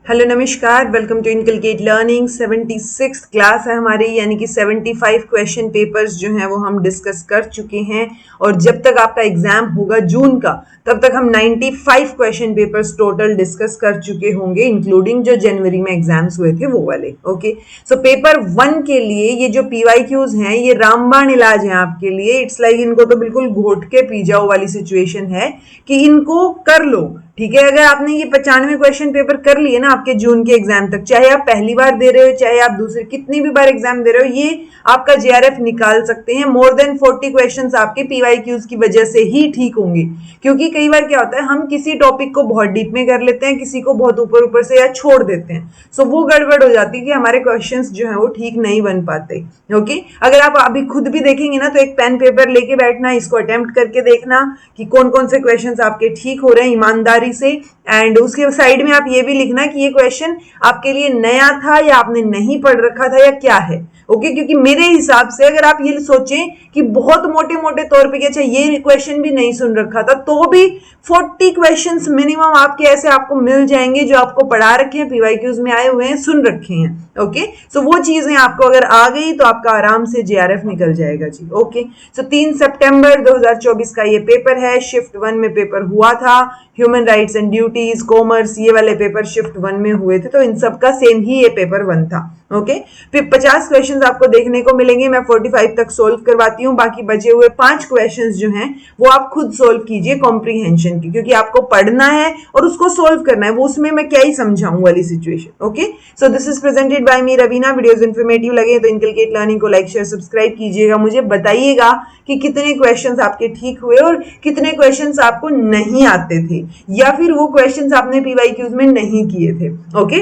Hello नमस्कार, welcome to inculcate learning. 76 class है हमारी, यानी कि 75 क्वेश्चन पेपर्स जो हैं वो हम डिस्कस कर चुके हैं। और जब तक आपका एग्जाम होगा जून का, तब तक हम 95 क्वेश्चन पेपर्स टोटल डिस्कस कर चुके होंगे, इंक्लूडिंग जो जनवरी में एग्जाम्स हुए थे वो वाले। ओके, सो पेपर 1 के लिए ये जो PYQs हैं ये रामबाण इलाज है आपके लिए। इट्स लाइक इनको तो बिल्कुल घोट के पी जाओ वाली सिचुएशन है कि इनको कर लो। ठीक है, अगर आपने ये 95 क्वेश्चन पेपर कर लिए ना आपके जून के एग्जाम तक, चाहे आप पहली बार दे रहे हो चाहे आप दूसरे कितनी भी बार एग्जाम दे रहे हो, ये आपका JRF निकाल सकते हैं। मोर देन 40 क्वेश्चंस आपके PYQs की वजह से ही ठीक होंगे, क्योंकि कई बार क्या होता है हम किसी टॉपिक को बहुत डीप में कर लेते हैं, किसी को बहुत ऊपर ऊपर से या छोड़ देते हैं, सो वो गड़बड़ हो जाती है कि हमारे क्वेश्चंस जो है वो ठीक नहीं बन पाते। ओके, अगर आप अभी खुद भी देखेंगे ना तो एक पेन पेपर लेके बैठना, इसको अटेम्प्ट करके देखना कि कौन कौन से क्वेश्चंस आपके ठीक हो रहे हैं ईमानदारी से। एंड उसके साइड में आप ये भी लिखना कि ये क्वेश्चन आपके लिए नया था या आपने नहीं पढ़ रखा था या क्या है। ओके, क्योंकि मेरे हिसाब से अगर आप ये सोचें कि बहुत मोटे मोटे तौर पे कि अच्छा ये क्वेश्चन भी नहीं सुन रखा था, तो भी 40 क्वेश्चंस मिनिमम आपके ऐसे आपको मिल जाएंगे जो आपको पढ़ा रखे हैं, PYQs में आए हुए हैं, सुन रखे हैं। ओके, सो वो चीजें आपको अगर आ गई तो आपका आराम से JRF निकल जाएगा जी। ओके, सो 3 सितंबर 2024 का ये पेपर है। शिफ्ट 1 में पेपर हुआ था। Human rights and duties, commerce, ये वाले पेपर शिफ्ट 1 में हुए थे, तो इन सब का सेम ही ये पेपर 1 था। ओके, फिर 50 क्वेश्चंस आपको देखने को मिलेंगे। मैं 45 तक सोल्व करवाती हूँ, बाकी बचे हुए 5 क्वेश्चंस जो हैं वो आप खुद सोल्व कीजिए कॉम्प्रीहेंशन की, क्योंकि आपको पढ़ना है और उसको सोल्व करना है, वो उसमें मैं क्या ही समझाऊं वाली situation. Okay, so this is presented by me Raveena. Videos informative लगे तो इनकलकेट लर्निंग को लाइक शेयर सब्सक्राइब कीजिएगा। मुझे बताइएगा कि कितने क्वेश्चंस आपके ठीक हुए और कितने क्वेश्चंस आपको नहीं आते थे, या फिर वो क्वेश्चंस आपने PYQs में नहीं किए थे। ओके,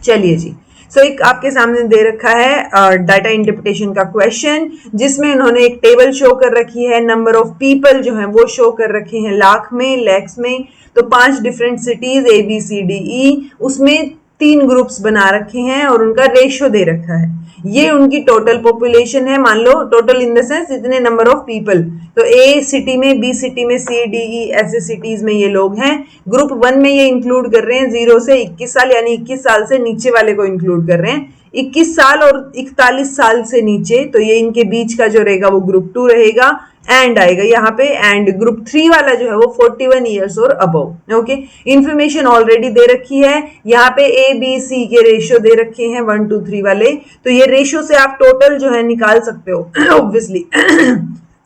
चलिए जी। सो एक आपके सामने दे रखा है डाटा इंटरप्रिटेशन का क्वेश्चन, जिसमें उन्होंने एक टेबल शो कर रखी है। नंबर ऑफ पीपल जो है वो शो कर रखे हैं लाख में, लैक्स में। तो 5 डिफरेंट सिटीज ABCDE, उसमें 3 ग्रुप्स बना रखे हैं और उनका रेशियो दे रखा है। ये उनकी टोटल पॉपुलेशन है, मान लो टोटल इन द सेंस इतने नंबर ऑफ पीपल। तो A सिटी में, B सिटी में, C, D, E ऐसे सिटीज में ये लोग हैं। ग्रुप 1 में ये इंक्लूड कर रहे हैं 0 से 21 साल, यानी 21 साल से नीचे वाले को इंक्लूड कर रहे हैं। 21 साल और 41 साल से नीचे, तो ये इनके बीच का जो रहेगा वो ग्रुप 2 रहेगा। एंड आएगा यहाँ पे, एंड ग्रुप 3 वाला जो है वो 41 ईयर्स और अबव। ओके, इंफॉर्मेशन ऑलरेडी दे रखी है। यहाँ पे ABC के रेशियो दे रखे हैं 1 2 3 वाले, तो ये रेशियो से आप टोटल जो है निकाल सकते हो ऑब्वियसली।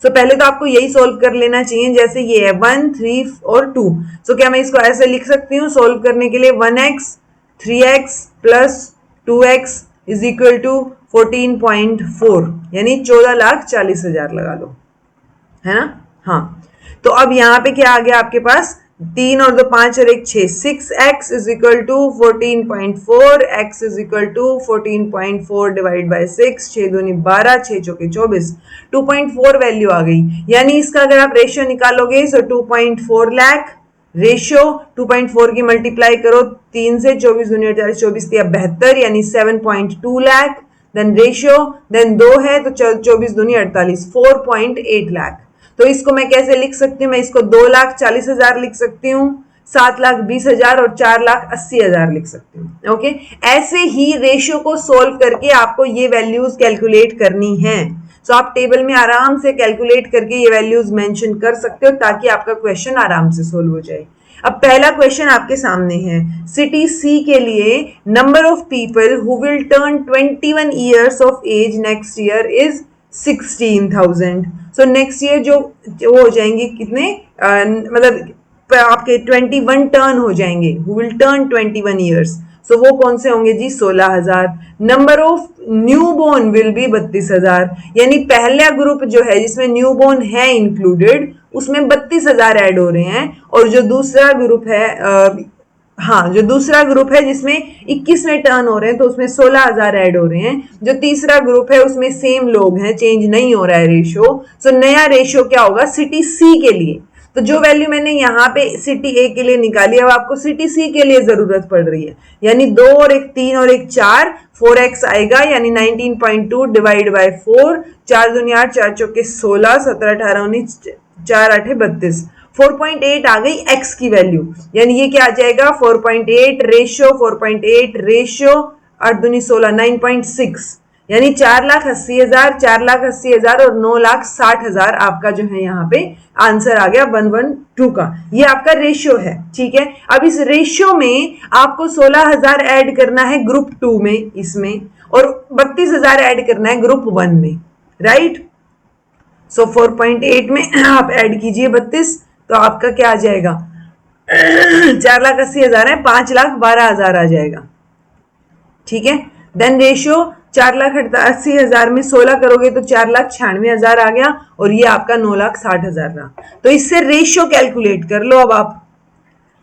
सो पहले तो आपको यही सोल्व कर लेना चाहिए, जैसे ये है 1 3 और 2। सो क्या मैं इसको ऐसे लिख सकती हूँ सोल्व करने के लिए, 1x 3x plus 2x is equal to 14.4, यानी 14,40,000 लगा लो, है ना। हाँ, तो अब यहाँ पे क्या आ गया आपके पास, 3 और 2 5 और 1 6, 6x is equal to 14.4, x is equal to 14.4 divide by 6, 6 दूनी 12, 6 चौके 24, 2.4 वैल्यू आ गई। यानी इसका अगर आप रेशियो निकालोगे सो 2.4 लाख। रेशियो 2.4 की मल्टीप्लाई करो 3 से, 24 दूनी 48, 24 72, यानी 7.2 लाख। देन रेशियो, देन 2 है तो 24 दूनी 48, 4.8 लाख। तो इसको मैं कैसे लिख सकती हूँ, मैं इसको 2,40,000 लिख सकती हूँ, 7,20,000 और 4,80,000 लिख सकती हूँ। ओके, ऐसे ही रेशियो को सोल्व करके आपको ये वैल्यूज कैलकुलेट करनी है। सो आप टेबल में आराम से कैलकुलेट करके ये वैल्यूज मेंशन कर सकते हो, ताकि आपका क्वेश्चन आराम से सोल्व हो जाए। अब पहला क्वेश्चन आपके सामने है। सिटी C के लिए number of people who will turn 21 years of age next year is 16,000। So next year जो वो हो जाएंगे कितने, मतलब आपके 21 टर्न हो जाएंगे, who will turn 21 years. So वो कौन से होंगे जी, 16,000। Number of new born will be 32,000, यानी पहला ग्रुप जो है जिसमें न्यू बोर्न है इंक्लूडेड, उसमें 32,000 ऐड हो रहे हैं। और जो दूसरा ग्रुप है जो दूसरा ग्रुप है जिसमें 21 में टर्न हो रहे हैं, तो उसमें 16,000 ऐड हो रहे हैं। जो तीसरा ग्रुप है उसमें सेम लोग हैं, चेंज नहीं हो रहा है रेशियो। सो नया रेशियो क्या होगा सिटी C के लिए, तो जो वैल्यू मैंने यहाँ पे सिटी A के लिए निकाली, अब आपको सिटी C के लिए जरूरत पड़ रही है, यानी 2 और 1 3 और 1 4, 4x आएगा, यानी 19.2 डिवाइड बाय 4, 4 दूनी 8, 4 चौके 16, 17 18 19, 4 8 32, 4.8 आ गई x की वैल्यू, यानी ये क्या आ जाएगा 4.8 रेशियो 4.8 रेशियो 8 दूनी 16 9.6, यानी 4,80,000 4,80,000 और 9,60,000 आपका जो है यहाँ पे आंसर आ गया 112 का। ये आपका रेशियो है, ठीक है। अब इस रेशियो में आपको 16,000 ऐड करना है ग्रुप 2 में इसमें, और 32,000 ऐड करना है ग्रुप 1 में, राइट। सो 4.8 में आप ऐड कीजिए 32, तो आपका क्या आ जाएगा 4,80,000 है, 5,12,000 आ जाएगा, ठीक है। देन रेशियो 4,80,000 में 16 करोगे तो 4,96,000 आ गया, और ये आपका 9,60,000 रहा। तो इससे रेशियो कैलकुलेट कर लो अब आप।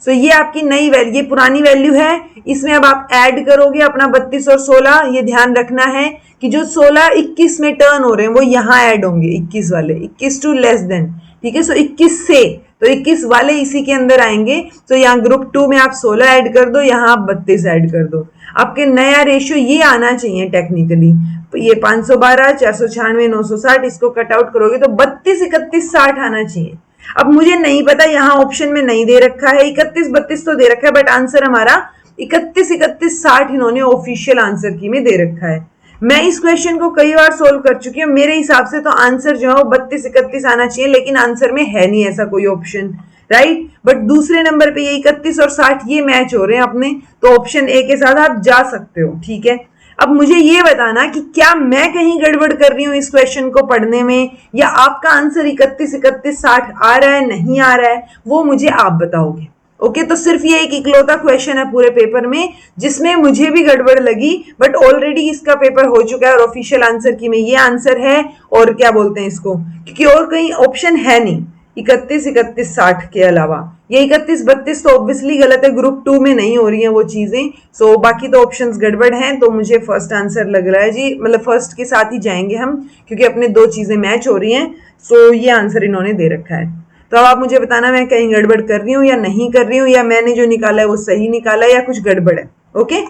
सो ये आपकी नई वैल्यू, ये पुरानी वैल्यू है, इसमें अब आप ऐड करोगे अपना 32 और 16। ये ध्यान रखना है कि जो 16 21 में टर्न हो रहे हैं वो यहाँ ऐड होंगे, 21 वाले, 21 टू लेस देन, ठीक है। सो 21 से तो 21 वाले इसी के अंदर आएंगे। तो यहाँ ग्रुप 2 में आप 16 ऐड कर दो, यहाँ आप 32 ऐड कर दो। आपके नया रेशियो ये आना चाहिए टेक्निकली, ये 512 496 960, इसको कट आउट करोगे तो 32 31 60 आना चाहिए। अब मुझे नहीं पता, यहाँ ऑप्शन में नहीं दे रखा है, 31 32 तो दे रखा है, बट आंसर हमारा 31 31 60 इन्होंने ऑफिशियल आंसर की में दे रखा है। मैं इस क्वेश्चन को कई बार सोल्व कर चुकी हूँ, मेरे हिसाब से तो आंसर जो है वो 32 31 आना चाहिए, लेकिन आंसर में है नहीं ऐसा कोई ऑप्शन, राइट। बट दूसरे नंबर पे ये 31 और 60 ये मैच हो रहे हैं अपने, तो ऑप्शन ए के साथ आप जा सकते हो, ठीक है। अब मुझे ये बताना कि क्या मैं कहीं गड़बड़ कर रही हूँ इस क्वेश्चन को पढ़ने में, या आपका आंसर 31 31 60 आ रहा है नहीं आ रहा है, वो मुझे आप बताओगे। ओके, तो सिर्फ ये एक इकलौता क्वेश्चन है पूरे पेपर में जिसमें मुझे भी गड़बड़ लगी, बट ऑलरेडी इसका पेपर हो चुका है और ऑफिशियल आंसर की में ये आंसर है, और क्या बोलते हैं इसको, क्योंकि और कहीं ऑप्शन है नहीं 31 31 60 के अलावा। ये 31 32 तो ऑब्वियसली गलत है, ग्रुप 2 में नहीं हो रही हैं वो चीजें। सो बाकी तो ऑप्शंस गड़बड़ हैं, तो मुझे फर्स्ट आंसर लग रहा है जी, मतलब फर्स्ट के साथ ही जाएंगे हम, क्योंकि अपने दो चीजें मैच हो रही हैं। सो ये आंसर इन्होंने दे रखा है। तो अब आप मुझे बताना मैं कहीं गड़बड़ कर रही हूँ या नहीं कर रही हूँ, या मैंने जो निकाला है वो सही निकाला है या कुछ गड़बड़ है। ओके,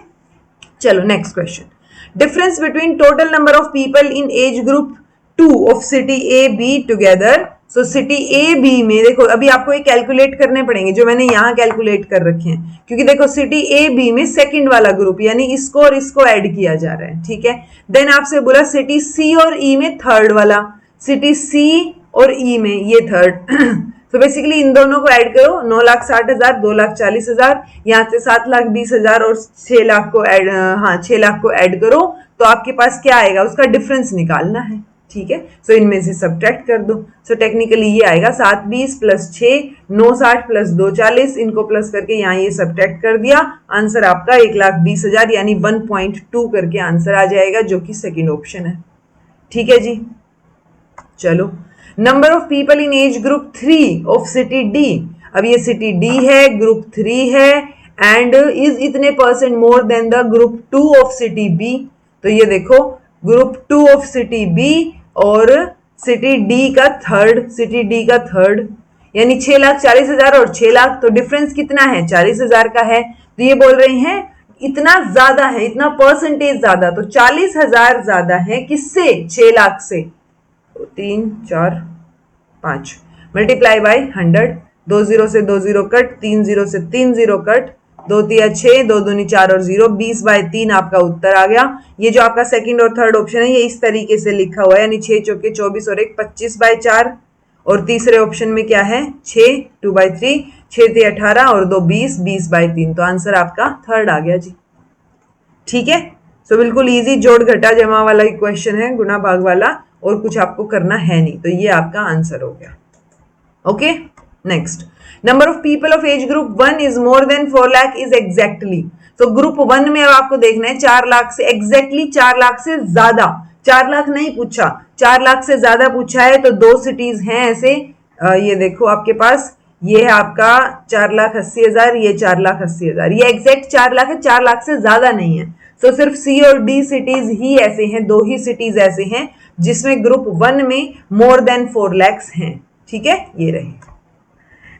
चलो next question. Difference between total number of people in age group 2 of city A B together. So city A B में देखो, अभी आपको ये कैलकुलेट करने पड़ेंगे जो मैंने यहाँ कैलकुलेट कर रखे हैं, क्योंकि देखो सिटी ए बी में सेकंड वाला ग्रुप, यानी इसको और इसको ऐड किया जा रहा है, ठीक है। देन आपसे बोला सिटी सी और ई में थर्ड वाला, सिटी सी और ई में ये थर्ड। तो बेसिकली इन दोनों को ऐड करो, 9,60,000 2,40,000, यहाँ से 7,20,000 और 6 लाख को ऐड, हाँ 6 लाख को ऐड करो, तो आपके पास क्या आएगा, उसका डिफरेंस निकालना है, ठीक है। सो इनमें से सब्ट्रैक्ट कर दो। सो टेक्निकली ये आएगा 720 प्लस 6 960 प्लस 240, इनको प्लस करके यहाँ ये सब्ट्रैक्ट कर दिया, आंसर आपका 1,20,000 यानी 1.2 करके आंसर आ जाएगा, जो कि सेकेंड ऑप्शन है, ठीक है जी। चलो, number of people in age group 3 of city D. अब ये सिटी डी है, ग्रुप 3 है, एंड इज इतने percent more than the group 2 of city B. तो ये देखो ग्रुप 2 ऑफ सिटी बी और सिटी डी का थर्ड, सिटी डी का थर्ड, यानी 6,40,000 और 6 लाख, तो डिफरेंस कितना है 40,000 का है। तो ये बोल रहे हैं इतना ज्यादा है, इतना परसेंटेज ज्यादा, तो 40,000 ज्यादा है किससे, 6 लाख से। 3 4 5 मल्टीप्लाई बाई 100, 2 0 से 2 0 कट, 3 0 से 3 0 कट, 2 3 6, 2 दूनी 4 और 0, 20/3 आपका उत्तर आ गया। ये जो आपका सेकंड और थर्ड ऑप्शन है ये इस तरीके से लिखा हुआ है, यानी 6 चौके 24 और 1 25/4, और तीसरे ऑप्शन में क्या है 6 2/3, 6 3 18 और 2 20, 20/3, तो आंसर आपका थर्ड आ गया जी, ठीक है। सो बिल्कुल इजी जोड़ घटा जमा वाला क्वेश्चन है, गुना भाग वाला, और कुछ आपको करना है नहीं, तो ये आपका आंसर हो गया। Okay, next, number of people of age group 1 is more than 4 lakh is exactly. तो ग्रुप 1 में अब आपको देखना है 4 लाख से एग्जैक्टली 4 लाख से ज्यादा, 4 लाख नहीं पूछा, 4 लाख से ज्यादा पूछा है, तो दो सिटीज हैं ऐसे, ये देखो आपके पास, ये है आपका 4,80,000, ये 4,80,000, ये एग्जैक्ट 4 लाख है, 4 लाख से ज्यादा नहीं है। तो सिर्फ सी और डी सिटीज ही ऐसे हैं, दो ही सिटीज ऐसे हैं जिसमें ग्रुप 1 में मोर देन 4 lakhs हैं, ठीक है, ये रहे।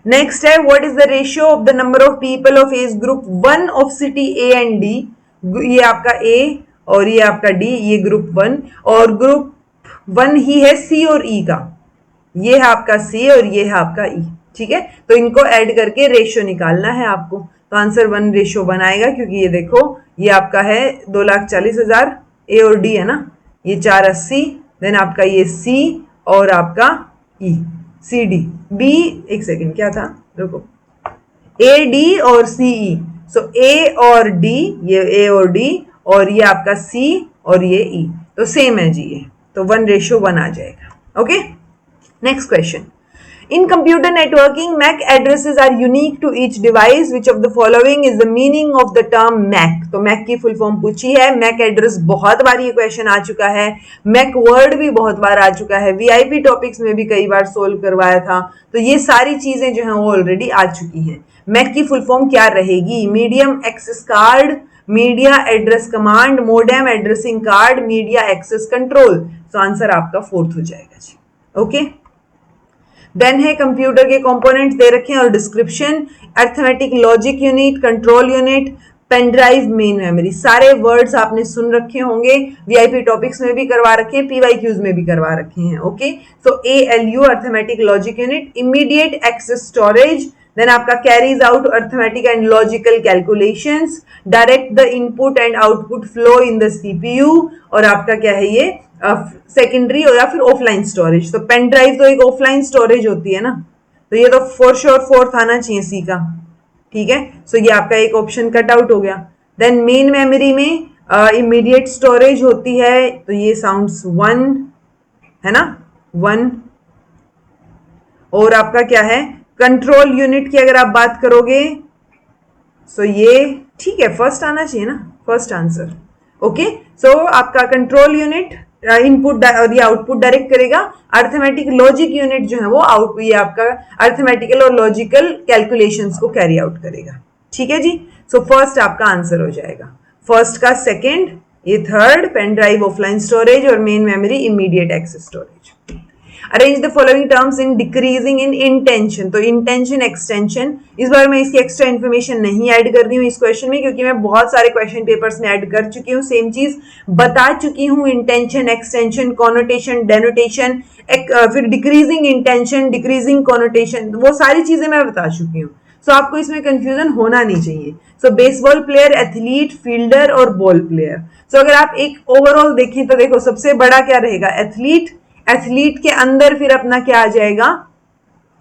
नेक्स्ट है what is the ratio of the number of people of age group 1 of city A and D. ये आपका ए और ये आपका डी, ये ग्रुप 1, और ग्रुप 1 ही है सी और ई का, ये है आपका सी और ये है आपका ई, ठीक है, तो इनको ऐड करके रेशियो निकालना है आपको, तो आंसर 1:1 आएगा, क्योंकि ये देखो ये आपका है 2,40,000 ए और डी है ना, ये 480, देन आपका ये सी और आपका ई, सी डी बी, एक सेकेंड क्या था, रुको, ए डी और सी ई, सो ए और डी, ये ए और डी, और ये आपका सी और ये ई, तो सेम है जी ये, तो 1:1 आ जाएगा। Okay, next question. In computer networking, MAC addresses are unique to each device. Which of the following is the meaning of the term MAC? तो MAC की फुल फॉर्म पूछी है। MAC एड्रेस बहुत बार ये क्वेश्चन आ चुका है, MAC वर्ड भी बहुत बार आ चुका है, VIP टॉपिक्स में भी कई बार सोल्व करवाया था, तो ये सारी चीजें जो है वो ऑलरेडी आ चुकी हैं। MAC की फुल फॉर्म क्या रहेगी? Medium access card, media address command, modem addressing card, media access control. तो आंसर आपका 4th हो जाएगा जी। ओके, देन है कंप्यूटर के कंपोनेंट्स दे रखे हैं और description, arithmetic logic unit, control unit, pen drive, main memory. सारे वर्ड्स आपने सुन रखे होंगे, वीआईपी टॉपिक्स में भी करवा रखे हैं, पीवाईक्यूज में भी करवा रखे हैं। Okay, so ALU arithmetic logic unit, immediate access storage, then आपका carries out arithmetic and logical calculations, direct the input and output flow in the CPU, और आपका क्या है ये सेकेंडरी या फिर ऑफलाइन स्टोरेज। तो पेन ड्राइव तो एक ऑफलाइन स्टोरेज होती है ना, तो ये तो फॉर श्योर 4th आना चाहिए सी का, ठीक है, सो ये आपका एक ऑप्शन कट आउट हो गया। देन मेन मेमोरी में इमीडिएट स्टोरेज होती है, तो ये साउंड्स 1 है ना, 1। और आपका क्या है, कंट्रोल यूनिट की अगर आप बात करोगे, सो ये ठीक है, फर्स्ट आना चाहिए ना, फर्स्ट आंसर। ओके, सो आपका कंट्रोल यूनिट इनपुट और ये आउटपुट डायरेक्ट करेगा, अर्थमेटिक लॉजिक यूनिट जो है वो आउट, ये आपका अर्थमेटिकल और लॉजिकल कैलकुलेशंस को कैरी आउट करेगा। ठीक है जी, सो फर्स्ट आपका आंसर हो जाएगा, फर्स्ट का सेकंड, ये third, pen drive offline storage और main memory immediate access storage. Arrange the following terms in decreasing in intention. तो इंटेंशन एक्सटेंशन, इस बार मैं इसकी एक्स्ट्रा इन्फॉर्मेशन नहीं ऐड कर रही हूँ इस क्वेश्चन में, क्योंकि मैं बहुत सारे क्वेश्चन पेपर्स में ऐड कर चुकी हूँ, सेम चीज बता चुकी हूँ। इंटेंशन, एक्सटेंशन, कॉनोटेशन, डेनोटेशन, फिर डिक्रीजिंग इंटेंशन, डिक्रीजिंग कॉनोटेशन, वो सारी चीजें मैं बता चुकी हूँ। सो आपको इसमें कंफ्यूजन होना नहीं चाहिए। सो बेसबॉल प्लेयर, एथलीट, फील्डर और बॉल प्लेयर। सो अगर आप एक ओवरऑल देखें तो देखो सबसे बड़ा क्या रहेगा, एथलीट, एथलीट के अंदर फिर अपना क्या आ जाएगा,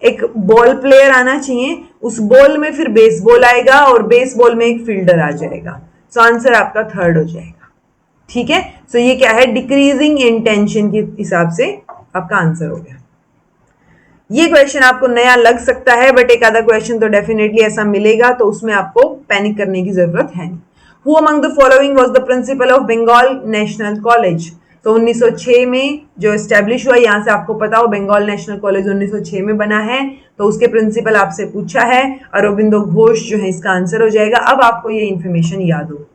एक बॉल प्लेयर आना चाहिए, उस बॉल में फिर बेसबॉल आएगा और बेसबॉल में एक फील्डर आ जाएगा। सो आंसर आपका थर्ड हो जाएगा। ठीक है, सो ये क्या है, डिक्रीजिंग इंटेंशन के हिसाब से आपका आंसर हो गया। ये क्वेश्चन आपको नया लग सकता है, बट एक आधा क्वेश्चन तो डेफिनेटली ऐसा मिलेगा, तो उसमें आपको पैनिक करने की जरूरत है नहीं। Who among the following was the principal of Bengal national college. तो 1906 में जो एस्टेब्लिश हुआ, यहां से आपको पता हो बंगाल नेशनल कॉलेज 1906 में बना है, तो उसके प्रिंसिपल आपसे पूछा है, अरबिंदो घोष जो है इसका आंसर हो जाएगा। अब आपको ये इंफॉर्मेशन याद हो,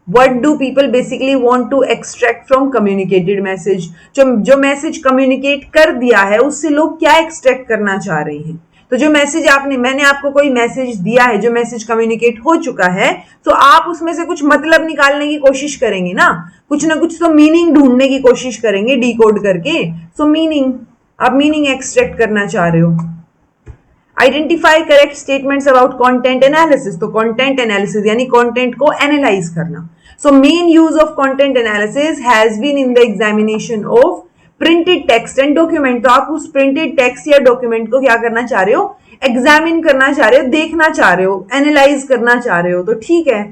What do people basically want to extract from communicated message? जो मैसेज कम्युनिकेट कर दिया है उससे लोग क्या एक्सट्रैक्ट करना चाह रहे हैं। तो जो मैसेज मैंने आपको कोई मैसेज दिया है, जो मैसेज कम्युनिकेट हो चुका है, तो आप उसमें से कुछ मतलब निकालने की कोशिश करेंगे ना कुछ तो मीनिंग ढूंढने की कोशिश करेंगे डिकोड करके। सो मीनिंग, आप मीनिंग एक्सट्रैक्ट करना चाह रहे हो। Identify correct statements about content analysis. तो कंटेंट एनालिसिस यानी कंटेंट को एनालाइज करना। So main use of content analysis has been in the examination of printed text and document. तो आप उस प्रिंटेड टेक्स्ट या डॉक्यूमेंट को क्या करना चाह रहे हो, एग्जामिन करना चाह रहे हो, देखना चाह रहे हो, एनालाइज करना चाह रहे हो, तो ठीक है।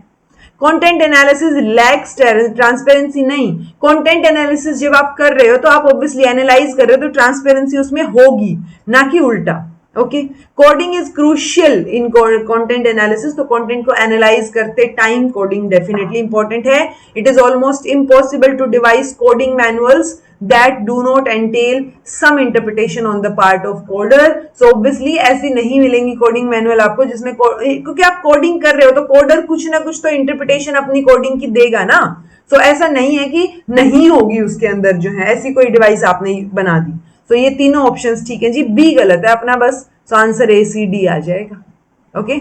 Content analysis lakhs transparency. नहीं, कंटेंट एनालिसिस जब आप कर रहे हो तो आप ऑब्वियसली एनालाइज कर रहे हो, तो ट्रांसपेरेंसी उसमें होगी, ना कि उल्टा। Okay, coding is crucial in content analysis. तो कंटेंट को एनालाइज करते टाइम कोडिंग डेफिनेटली इंपॉर्टेंट है। It is almost impossible to devise coding manuals that do not entail some interpretation on the part of coder. So obviously ऐसी नहीं मिलेंगी coding manual आपको जिसमें, क्योंकि आप कोडिंग कर रहे हो तो कोडर कुछ ना कुछ तो इंटरप्रिटेशन अपनी कोडिंग की देगा ना। So ऐसा नहीं है कि नहीं होगी उसके अंदर जो है, ऐसी कोई डिवाइस आपने बना दी। तो ये तीनों ऑप्शंस ठीक है जी, बी गलत है अपना बस। सो आंसर ACD आ जाएगा। Okay,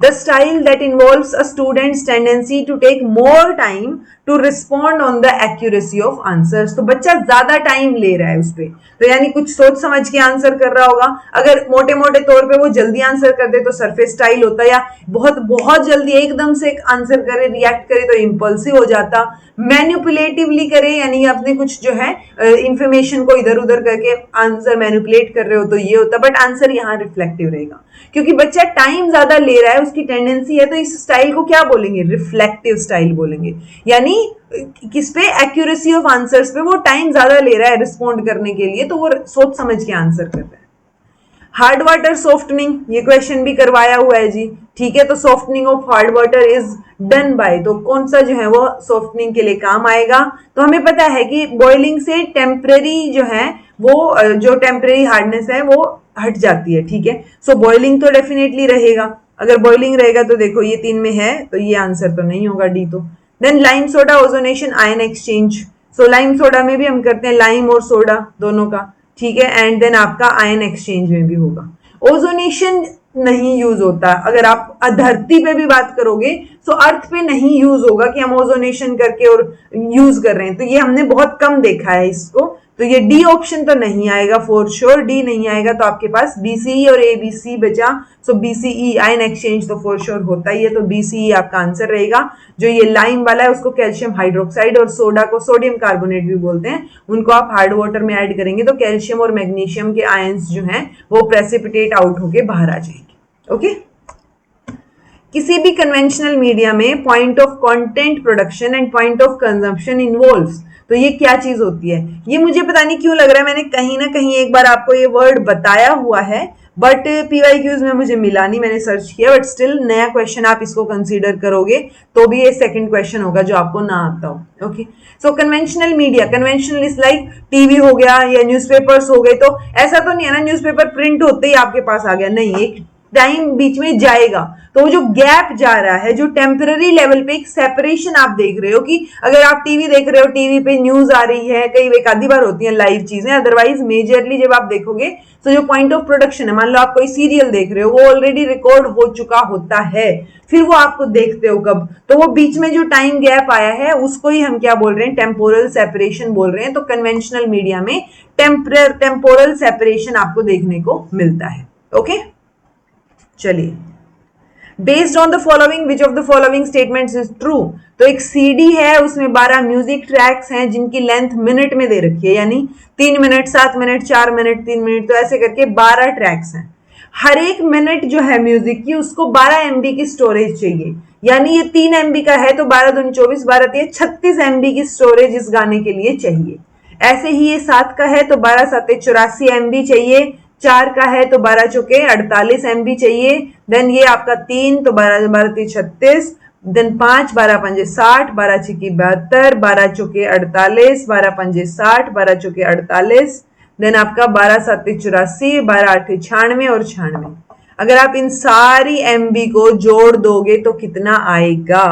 The style that involves a student's tendency to take more time to respond on the accuracy of answers. तो बच्चा ज्यादा टाइम ले रहा है उस पे, तो यानी कुछ सोच समझ के आंसर कर रहा होगा. अगर मोटे मोटे तौर पे वो जल्दी आंसर कर दे तो सरफेस स्टाइल होता है, या बहुत बहुत जल्दी एकदम से आंसर करे, रिएक्ट करे तो इम्पल्सिव हो जाता. मैनिपुलेटिवली करे यानी अपने कुछ जो है इंफॉर्मेशन को इधर उधर करके आंसर मैनिपुलेट कर रहे हो तो ये होता. बट आंसर यहाँ रिफ्लेक्टिव रहेगा क्योंकि बच्चा टाइम ज्यादा ले रहा है, उसकी टेंडेंसी है, तो इस स्टाइल को क्या बोलेंगे? रिफ्लेक्टिव स्टाइल बोलेंगे. यानी किस पे? एक्यूरेसी ऑफ आंसर्स पे वो टाइम ज्यादा ले रहा है रिस्पॉन्ड करने के लिए, तो वो सोच समझ के आंसर कर रहा है. हार्ड वाटर सॉफ्टनिंग, ये क्वेश्चन भी करवाया हुआ है जी. ठीक है, तो softening of hard water is done by, तो कौन सा जो है वो सॉफ्टनिंग के लिए काम आएगा? तो हमें पता है कि बॉइलिंग से टेम्परेरी जो है वो जो टेम्परेरी हार्डनेस है वो हट जाती है. ठीक है, सो बॉइलिंग तो डेफिनेटली रहेगा. अगर बॉइलिंग रहेगा तो देखो ये 3 में है, तो ये आंसर तो नहीं होगा डी. तो then lime soda ozonation ion exchange. So lime soda में भी हम करते हैं लाइम और सोडा दोनों का. ठीक है, एंड देन आपका आयन एक्सचेंज में भी होगा. ओजोनेशन नहीं यूज होता. अगर आप धरती पे भी बात करोगे तो अर्थ पे नहीं यूज होगा कि हम ओजोनेशन करके और यूज कर रहे हैं, तो ये हमने बहुत कम देखा है इसको. तो ये डी ऑप्शन तो नहीं आएगा फॉर श्योर. डी नहीं आएगा तो आपके पास बीसीई और एबीसी बचा. सो बीसीई आयन एक्सचेंज तो फॉर श्योर होता ही है, तो बीसीई आपका आंसर रहेगा. जो ये लाइम वाला है उसको कैल्शियम हाइड्रोक्साइड और सोडा को सोडियम कार्बोनेट भी बोलते हैं, उनको आप हार्ड वाटर में ऐड करेंगे तो कैल्शियम और मैग्नीशियम के आयंस जो हैं वो प्रेसिपिटेट आउट होके बाहर आ जाएंगे. ओके, किसी भी कन्वेंशनल मीडिया में point of content production and point of consumption involves. तो ये क्या चीज होती है? ये मुझे पता नहीं क्यों लग रहा है मैंने कहीं ना कहीं एक बार आपको ये वर्ड बताया हुआ है, बट पीवाईक्यूज में मुझे मिला नहीं, मैंने सर्च किया. बट स्टिल नया क्वेश्चन आप इसको कंसीडर करोगे तो भी ये सेकंड क्वेश्चन होगा जो आपको ना आता हो. Okay, so conventional media, conventional is like TV हो गया या न्यूज़पेपर्स हो गए. तो ऐसा तो नहीं है ना न्यूज़पेपर प्रिंट होते ही आपके पास आ गया, नहीं, एक टाइम बीच में जाएगा. तो वो जो गैप जा रहा है, जो टेम्पररी लेवल पे एक सेपरेशन आप देख रहे हो कि अगर आप टीवी देख रहे हो, टीवी पे न्यूज आ रही है, कई एक आधी बार होती है लाइव चीजें, अदरवाइज मेजरली जब आप देखोगे तो जो पॉइंट ऑफ प्रोडक्शन है, मान लो आप कोई सीरियल देख रहे हो, वो ऑलरेडी रिकॉर्ड हो चुका होता है, फिर वो आपको देखते हो कब, तो वो बीच में जो टाइम गैप आया है उसको ही हम क्या बोल रहे हैं? टेम्पोरल सेपरेशन बोल रहे हैं. तो कन्वेंशनल मीडिया में टेम्पोरल सेपरेशन आपको देखने को मिलता है. ओके, चलिए, based on the following which of the following statements is true. तो एक सीडी है, उसमें 12 म्यूजिक ट्रैक्स हैं जिनकी लेंथ मिनट में दे रखी है, यानी 3 मिनट, 7 मिनट, 4 मिनट, 3 मिनट, तो ऐसे करके 12 ट्रैक्स हैं. हर एक मिनट जो है म्यूजिक की उसको 12 MB की स्टोरेज चाहिए. यानी ये 3 MB का है तो 12 दूनी 24, 12 3 36 MB की स्टोरेज इस गाने के लिए चाहिए. ऐसे ही ये 7 का है तो 12 7 84 MB चाहिए. 4 का है तो 12 चौके 48 MB चाहिए. देन ये आपका 3 तो 12 12 3 36. देन 5 12 पंजे 60, 12 छिकी 72, 12 चौके 48, 12 पंजे 60, 12 चौके 48. देन आपका 12 7 84, 12 8 96 और 96. अगर आप इन सारी MB को जोड़ दोगे तो कितना आएगा?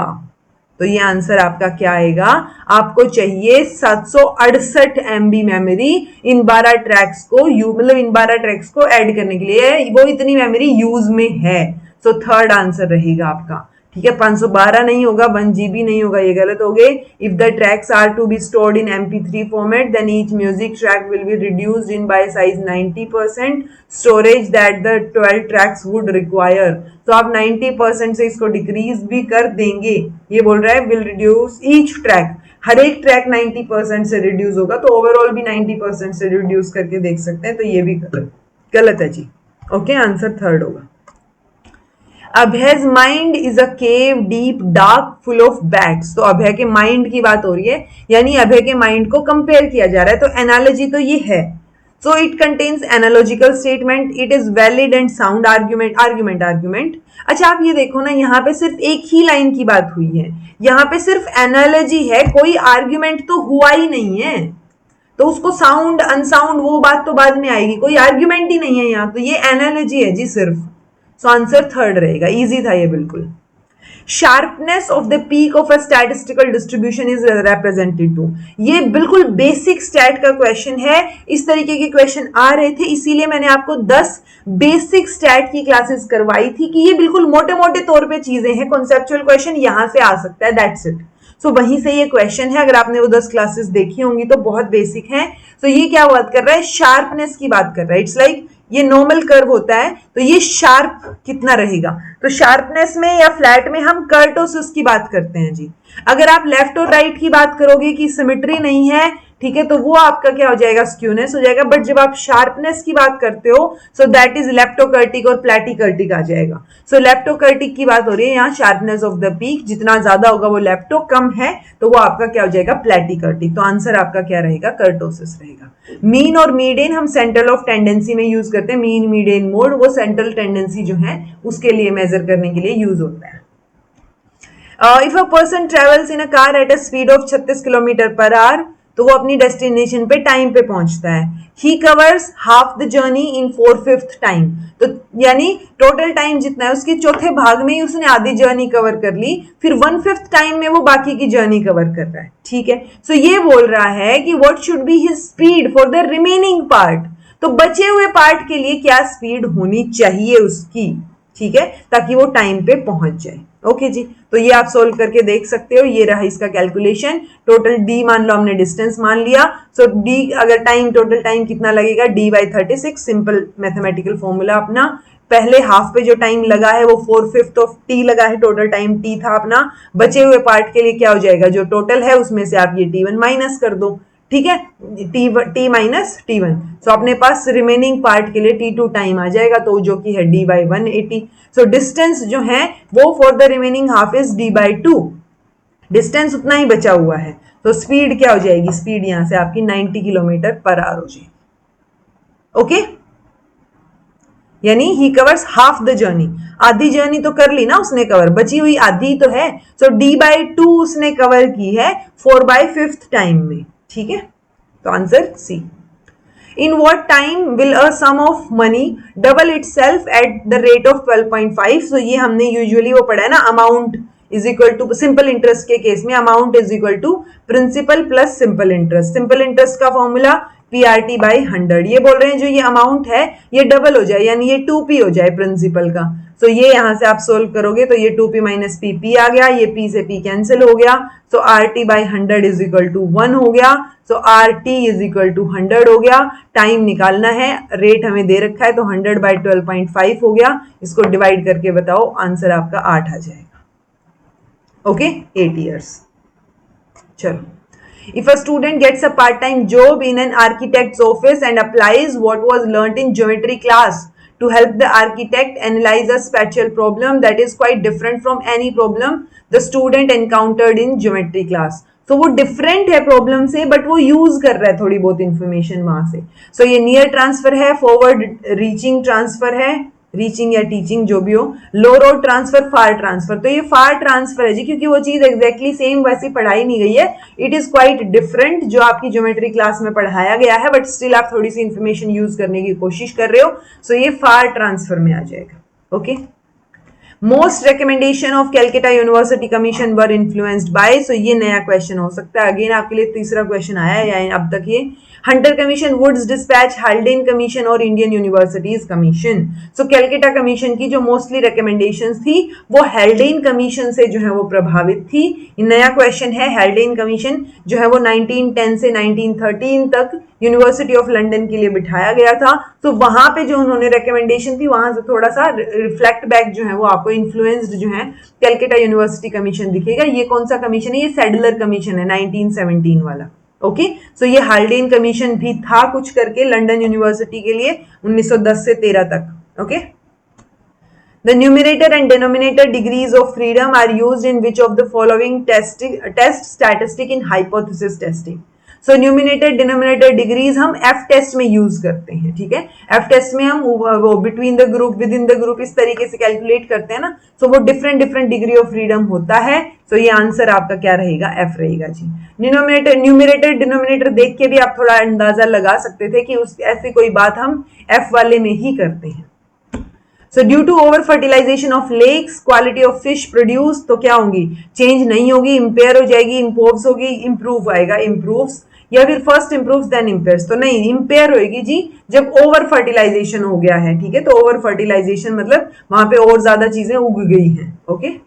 तो ये आंसर आपका क्या आएगा? आपको चाहिए 768 MB मेमोरी इन 12 ट्रैक्स को मतलब इन 12 ट्रैक्स को ऐड करने के लिए. वो इतनी मेमोरी यूज में है. सो थर्ड आंसर रहेगा आपका. ठीक है, 512 नहीं होगा, 1 GB नहीं होगा, ये गलत हो गए. If the tracks are to be stored in MP3 format then each music track will be reduced in by size 90% storage that the 12 tracks would require. तो आप 90% से इसको डिक्रीज भी कर देंगे. ये बोल रहा है विल रिड्यूस ईच ट्रैक, हर एक ट्रैक 90% से रिड्यूस होगा, तो ओवरऑल भी 90% से रिड्यूस करके देख सकते हैं. तो ये भी गलत है जी. ओके, आंसर थर्ड होगा. Abhay's mind is a cave deep dark full of bats. तो अभय के माइंड की बात हो रही है, यानी अभय के माइंड को कंपेयर किया जा रहा है. तो एनालॉजी तो ये है. So it contains analogical statement, it is valid and sound argument. अच्छा, आप ये देखो ना, यहाँ पे सिर्फ एक ही लाइन की बात हुई है, यहाँ पे सिर्फ एनालॉजी है, कोई आर्ग्यूमेंट तो हुआ ही नहीं है. तो उसको साउंड अनसाउंड वो बात तो बाद में आएगी, कोई आर्ग्यूमेंट ही नहीं है यहाँ. तो ये एनालॉजी है जी सिर्फ. सो आंसर थर्ड रहेगा. इजी था ये बिल्कुल. Sharpness of the peak of a statistical distribution is represented to. ये बिल्कुल बेसिक स्टैट का क्वेश्चन है, इस तरीके के क्वेश्चन आ रहे थे, इसीलिए मैंने आपको 10 बेसिक स्टैट की क्लासेस करवाई थी कि ये बिल्कुल मोटे मोटे तौर पे चीजें हैं, कॉन्सेप्चुअल क्वेश्चन यहां से आ सकता है, दैट्स इट। सो वहीं से ये क्वेश्चन है, अगर आपने वो 10 क्लासेस देखी होंगी तो बहुत बेसिक है। सो ये क्या बात कर रहा है, शार्पनेस की बात कर रहा है। इट्स लाइक ये नॉर्मल कर्व होता है, तो ये शार्प कितना रहेगा, तो शार्पनेस में या फ्लैट में हम कर्टोसिस की बात करते हैं जी। अगर आप लेफ्ट और राइट की बात करोगे कि सिमेट्री नहीं है, ठीक है, तो वो आपका क्या हो जाएगा, स्क्यूनेस हो जाएगा। बट जब आप शार्पनेस की बात करते हो, सो दैट इज लेप्टोकर्टिक और प्लैटिकर्टिक आ जाएगा। सो लेप्टोकर्टिक की बात हो रही है यहाँ, शार्पनेस ऑफ द पीक जितना ज्यादा होगा वो लेप्टो, कम है तो वो आपका क्या हो जाएगा, प्लैटिकर्टिक। तो आंसर आपका क्या रहेगा, कर्टोसिस रहेगा। मीन और मीडियन हम सेंट्रल ऑफ टेंडेंसी में यूज करते हैं, मीन मीडियन मोड वो सेंट्रल टेंडेंसी जो है उसके लिए मेजर करने के लिए यूज होता है। If a person travels in a car at a speed of 36 kilometre per hour, तो वो अपनी डेस्टिनेशन पे टाइम पे पहुंचता है। ही covers half the journey in 4/5 time, तो यानी टोटल टाइम जितना है उसके चौथे भाग में ही उसने आधी जर्नी कवर कर ली, फिर 1/5 टाइम में वो बाकी की जर्नी कवर कर रहा है, ठीक है। सो ये बोल रहा है कि what should be his speed for the remaining part, तो बचे हुए पार्ट के लिए क्या स्पीड होनी चाहिए उसकी, ठीक है, ताकि वो टाइम पे पहुंच जाए। ओके जी, तो ये आप सोल्व करके देख सकते हो। ये रहा इसका कैलकुलेशन। टोटल डी मान लो, हमने डिस्टेंस मान लिया। सो डी अगर टाइम, टोटल टाइम कितना लगेगा, d/36, सिंपल मैथमेटिकल फॉर्मूला अपना। पहले हाफ पे जो टाइम लगा है वो 4/5 ऑफ टी लगा है, टोटल टाइम टी था अपना। बचे हुए पार्ट के लिए क्या हो जाएगा, जो टोटल है उसमें से आप ये t1 माइनस कर दो, ठीक है, t माइनस t1। सो अपने पास रिमेनिंग पार्ट के लिए t2 टाइम आ जाएगा, तो जो कि है d/180। सो डिस्टेंस जो है वो for the remaining half is d/2, distance उतना ही बचा हुआ है। तो स्पीड क्या हो जाएगी, स्पीड यहां से आपकी 90 किलोमीटर पर आवर हो जाएगी। ओके, यानी ही कवर्स हाफ द जर्नी, आधी जर्नी तो कर ली ना उसने कवर, बची हुई आधी तो है। सो d/2 उसने कवर की है 4/5 टाइम में, ठीक है। तो answer C. In what time will a sum of money double itself at the rate of 12.5? So ये हमने यूजुअली वो पढ़ा है ना, amount is equal to simple interest के केस में amount is equal to principal plus simple interest. Simple interest का formula PRT/100। ये बोल रहे हैं जो ये अमाउंट है ये डबल हो जाए, यानी ये 2p हो जाए प्रिंसिपल का। सो ये यहां से आप सोल्व करोगे तो ये 2p माइनस p आ गया, ये p से p कैंसिल हो गया। सो RT/100 इज इक्वल टू 1 हो गया। सो RT इज इक्वल टू 100 हो गया। टाइम निकालना है, रेट हमें दे रखा है, तो 100/12.5 हो गया। इसको डिवाइड करके बताओ, आंसर आपका 8 आ जाएगा। Okay, 8 years. चलो, if a student gets a part-time job in an architect's office and applies what was learnt in geometry class to help the architect analyze a spatial problem that is quite different from any problem the student encountered in geometry class. So वो different है problem से, but वो use कर रहा है थोड़ी बहुत information वहां से। सो ये नियर ट्रांसफर है, फॉरवर्ड रीचिंग ट्रांसफर है, रीचिंग या टीचिंग जो भी हो, लो रोड ट्रांसफर, फार ट्रांसफर। तो ये फार ट्रांसफर है जी, क्योंकि वो चीज एग्जैक्टली सेम वैसी पढ़ाई नहीं गई है, इट इज क्वाइट डिफरेंट जो आपकी ज्योमेट्री क्लास में पढ़ाया गया है, बट स्टिल आप थोड़ी सी इंफॉर्मेशन यूज करने की कोशिश कर रहे हो। सो ये फार ट्रांसफर में आ जाएगा। Okay, most recommendation of Calcutta university commission were influenced by, so ये नया क्वेश्चन हो सकता है, अगेन आपके लिए तीसरा क्वेश्चन आया है या अब तक ये Hunter commission, Woods dispatch, Haldane commission और Indian universities commission. So Calcutta commission की जो मोस्टली रिकमेंडेशंस थी वो हेल्डेन कमीशन से जो है वो प्रभावित थी। ये नया क्वेश्चन है। हेल्डेन कमीशन जो है वो 1910 से 1913 तक यूनिवर्सिटी ऑफ लंदन के लिए बिठाया गया था। तो वहां पे जो उन्होंने रिकमेंडेशन थी वहां से थोड़ा सा रिफ्लेक्ट बैक जो है वो आपको इन्फ्लुएंस्ड जो है कैलकाटा यूनिवर्सिटी कमीशन दिखेगा। ये कौन सा कमीशन है, ये सैडलर कमीशन है 1917 वाला। ओके, सो ये हाल्डेन कमीशन भी था कुछ करके लंदन यूनिवर्सिटी के लिए 1910 से 13 तक। Okay, The numerator and denominator degrees of freedom are used in which of the following test statistic in hypothesis testing? So numerator denominator degrees हम एफ टेस्ट में यूज करते हैं, ठीक है। एफ टेस्ट में हम वो between the group, with in the group इस तरीके से कैलकुलेट करते हैं ना। सो वो different different degree of freedom होता है। सो ये आंसर आपका क्या रहेगा, एफ रहेगा जी। न्यूमिनेटर डिनोमिनेटर देख के भी आप थोड़ा अंदाजा लगा सकते थे कि उस ऐसी कोई बात हम एफ वाले में ही करते हैं। So due to over fertilisation of lakes quality of fish produce, तो क्या होगी, चेंज नहीं होगी, इंपेयर हो जाएगी, इंपोर्व्स होगी, इंप्रूव आएगा, इंप्रूव्स, या फिर फर्स्ट इंप्रूव्स देन इंपेयर्स, तो नहीं, इंपेयर होगी जी जब ओवर फर्टिलाइजेशन हो गया है, ठीक है। तो ओवर फर्टिलाइजेशन मतलब वहां पे और ज्यादा चीजें उग गई हैं, okay.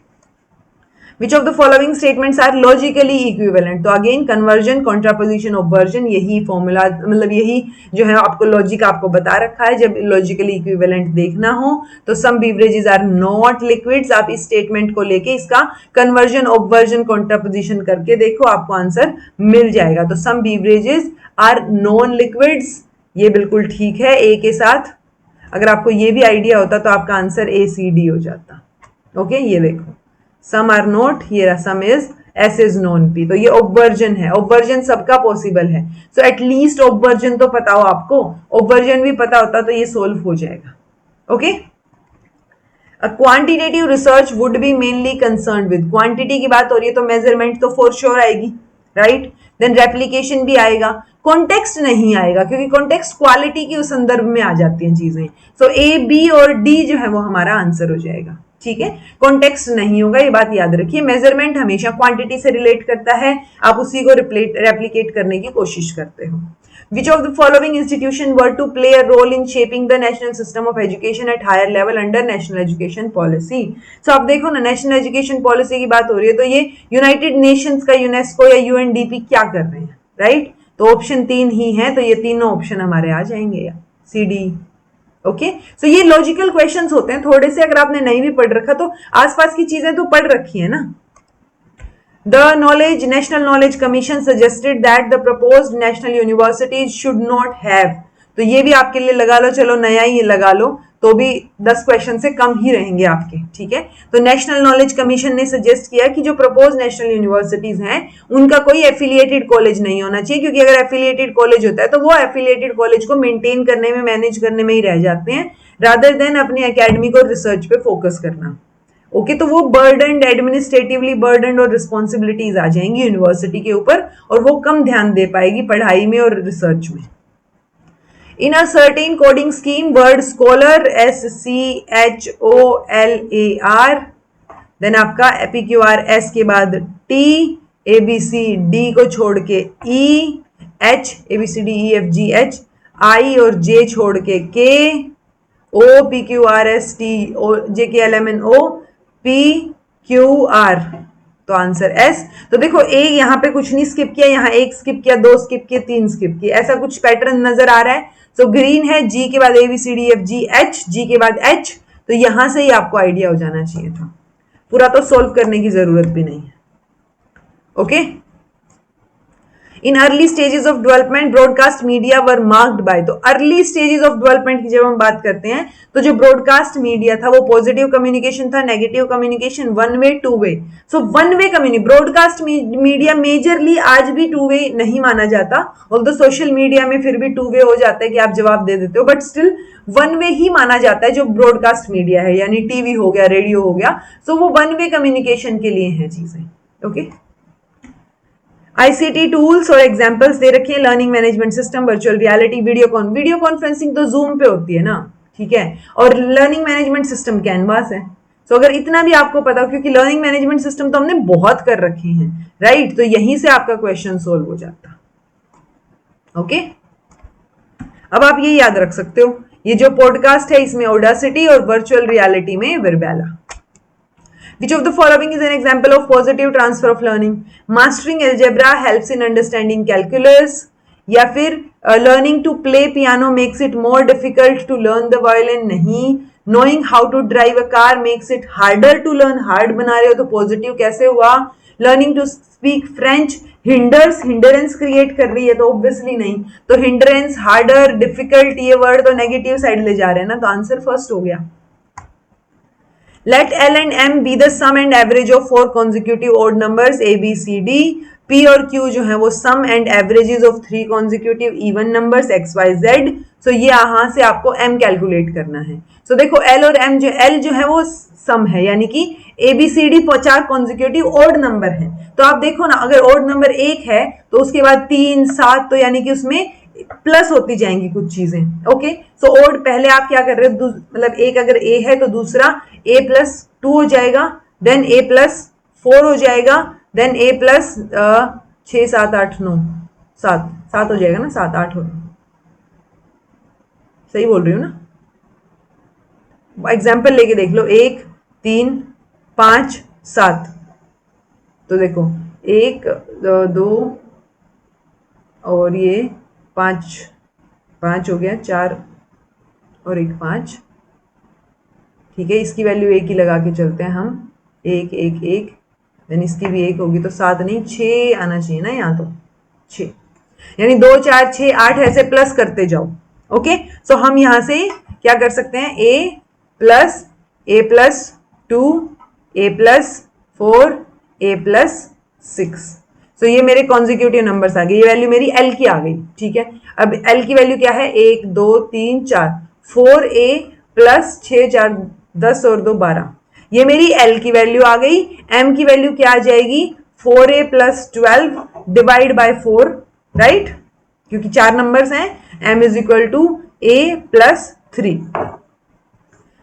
Which of the following statements are logically equivalent? तो अगेन कन्वर्जन, कॉन्ट्रापोजिशन, ऑब्वर्जन, यही फॉर्मूला, मतलब यही जो है आपको लॉजिक आपको बता रखा है जब लॉजिकली इक्विवेलेंट देखना हो। तो सम बीवरेजेस आर नॉट लिक्विड्स, आप इस स्टेटमेंट को लेके इसका कन्वर्जन, ऑब्वर्जन, कॉन्ट्रापोजिशन करके देखो, आपको आंसर मिल जाएगा। तो सम बीवरेजेस आर नॉन लिक्विड्स, ये बिल्कुल ठीक है ए के साथ। अगर आपको ये भी आइडिया होता तो आपका आंसर ए सी डी हो जाता, ओके। ये देखो सम आर नोट, ये सम is S is non P, तो ये ऑब्वर्जन है, ऑब्वर्जन सबका पॉसिबल है। सो एटलीस्ट ऑब्वर्जन तो पता हो आपको, ऑब्वर्जन भी पता होता तो ये सोल्व हो जाएगा, okay. Quantitative research would be mainly concern with, quantity की बात हो रही है तो मेजरमेंट तो फॉर श्योर आएगी, राइट। देन रेप्लीकेशन भी आएगा, कॉन्टेक्स्ट नहीं आएगा क्योंकि कॉन्टेक्स्ट क्वालिटी के संदर्भ में आ जाती हैं चीजें। सो ए, बी और डी जो है वो हमारा आंसर हो जाएगा, ठीक है। कॉन्टेक्स्ट नहीं होगा, ये बात याद रखिए। मेजरमेंट हमेशा क्वांटिटी से रिलेट करता है, आप उसी को रेप्लिकेट करने की कोशिश करते हो। Which of the following institution were to play a role in shaping the national system of education at higher level under national education policy? So आप देखो ना, नेशनल एजुकेशन पॉलिसी की बात हो रही है तो ये यूनाइटेड नेशंस का यूनेस्को या यूएनडीपी क्या कर रहे हैं, राइट। तो ऑप्शन 3 ही है, तो ये तीनों ऑप्शन हमारे आ जाएंगे, या सी डी, ओके। सो ये लॉजिकल क्वेश्चंस होते हैं थोड़े से, अगर आपने नहीं भी पढ़ रखा तो आसपास की चीजें तो पढ़ रखी है ना। The National Knowledge Commission suggested that the proposed national universities should not have, तो ये भी आपके लिए लगा लो, चलो नया ही लगा लो तो भी 10 क्वेश्चन से कम ही रहेंगे आपके, ठीक है। तो नेशनल नॉलेज कमीशन ने सजेस्ट किया कि जो प्रपोज नेशनल यूनिवर्सिटीज हैं उनका कोई एफिलिएटेड कॉलेज नहीं होना चाहिए, क्योंकि अगर एफिलिएटेड कॉलेज होता है तो वो एफिलिएटेड कॉलेज को मेंटेन करने में, मैनेज करने में ही रह जाते हैं, रादर देन अपनी एकेडमिक और रिसर्च पे फोकस करना, ओके। तो वो बर्डन, एडमिनिस्ट्रेटिवली बर्डन और रिस्पॉन्सिबिलिटीज आ जाएंगी यूनिवर्सिटी के ऊपर और वो कम ध्यान दे पाएगी पढ़ाई में और रिसर्च में। In a certain coding scheme word scholar SCHOLAR, then आपका EPQR S के बाद T, ABCD को छोड़ के E, H, ABCDEFGH, I और J छोड़ के K, O, PQRST, JKLMNO, PQR, तो आंसर S। तो देखो ए यहाँ पे कुछ नहीं स्किप किया, यहाँ एक स्किप किया, 2 स्किप किए, 3 स्किप किए, ऐसा कुछ पैटर्न नजर आ रहा है। सो ग्रीन है, G के बाद ABCDEFGH, G के बाद H, तो यहां से ही आपको आइडिया हो जाना चाहिए था, पूरा तो सोल्व करने की जरूरत भी नहीं है, okay. In early stages of development broadcast media were marked by, तो अर्ली स्टेजेस ऑफ डेवलपमेंट की जब हम बात करते हैं तो जो ब्रॉडकास्ट मीडिया था वो पॉजिटिव कम्युनिकेशन था, negative communication, one way, two way. So one way broadcast media majorly आज भी टू वे नहीं माना जाता, ऑल्दो सोशल मीडिया में फिर भी टू वे हो जाता है कि आप जवाब दे देते हो, बट स्टिल वन वे ही माना जाता है जो ब्रॉडकास्ट मीडिया है, यानी टीवी हो गया, रेडियो हो गया। सो वो वन वे कम्युनिकेशन के लिए है चीजें, ओके। आईसीटी टूल्स और एग्जांपल्स दे रखे हैं, learning management system, virtual reality, video conferencing तो जूम पे होती है ना, ठीक है, और लर्निंग मैनेजमेंट सिस्टम कैनवास है। तो अगर इतना भी आपको पता हो, क्योंकि लर्निंग मैनेजमेंट सिस्टम तो हमने बहुत कर रखे हैं, राइट, तो यहीं से आपका क्वेश्चन सोल्व हो जाता, ओके। अब आप ये याद रख सकते हो, ये जो पॉडकास्ट है इसमें ऑडासिटी और वर्चुअल रियलिटी में वर्बेला। Which of the following is an example of positive transfer of learning? Mastering algebra helps in understanding calculus, या फिर learning to play piano makes it more difficult to learn the violin, नहीं। Knowing how to drive a car makes it harder to learn, hard बना रहे हो तो positive कैसे हुआ? Learning to speak French hindrance create कर रही है तो obviously नहीं, तो hindrance, harder, difficult, ये word तो negative side ले जा रहे हैं ना, तो आंसर फर्स्ट हो गया। Let L and M be the sum and average of 4 consecutive odd numbers A, B, C, D. P और Q जो है वो sum and averages of 3 consecutive even numbers X, Y, Z. So ये यहाँ से आपको M कैलकुलेट करना है। So देखो L और M L जो है वो सम है, यानी कि A, B, C, D 4 consecutive odd number है। तो आप देखो ना, अगर ओड नंबर 1 है तो उसके बाद 3, 7, तो यानी कि उसमें प्लस होती जाएंगी कुछ चीजें। ओके, सो ओड पहले आप क्या कर रहे हो, मतलब एक अगर ए है तो दूसरा ए प्लस 2 हो जाएगा, देन ए प्लस 4 हो जाएगा, देन ए प्लस 6 7 8 9 7 7 हो जाएगा ना, 7 8 हो, सही बोल रही हूँ ना? एग्जाम्पल लेके देख लो, 1 3 5 7, तो देखो 1 2 और ये 5 5 हो गया, 4 और 1 5, ठीक है। इसकी वैल्यू 1 ही लगा के चलते हैं हम, 1 1 1, देन इसकी भी 1 होगी, तो 7 नहीं 6 आना चाहिए ना यहाँ, तो 6, यानी 2 4 6 8 ऐसे प्लस करते जाओ। ओके, सो हम यहाँ से क्या कर सकते हैं, ए प्लस 2 ए प्लस 4 ए प्लस 6, सो ये मेरे कॉन्जिक्यूटिव नंबर्स आ गए, ये वैल्यू मेरी एल की आ गई, ठीक है। अब एल की वैल्यू क्या है, 1 2 3 4, 4a प्लस 6 4 10 और 2 12, ये मेरी एल की वैल्यू आ गई। एम की वैल्यू क्या आ जाएगी, 4a plus 12 divide by 4, right, क्योंकि 4 नंबर्स हैं, m is equal to a plus 3,